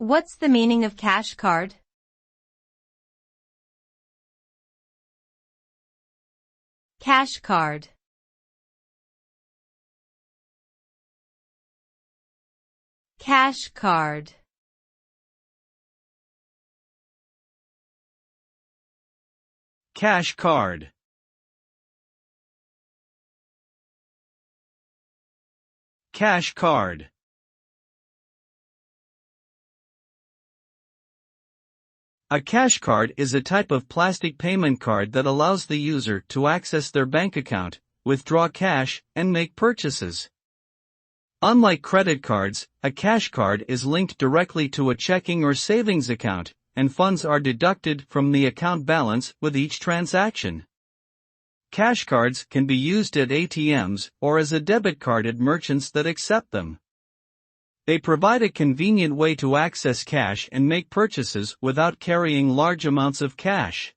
What's the meaning of cash card? Cash card. Cash card. Cash card. Cash card. A cash card is a type of plastic payment card that allows the user to access their bank account, withdraw cash, and make purchases. Unlike credit cards, a cash card is linked directly to a checking or savings account, and funds are deducted from the account balance with each transaction. Cash cards can be used at ATMs or as a debit card at merchants that accept them. They provide a convenient way to access cash and make purchases without carrying large amounts of cash.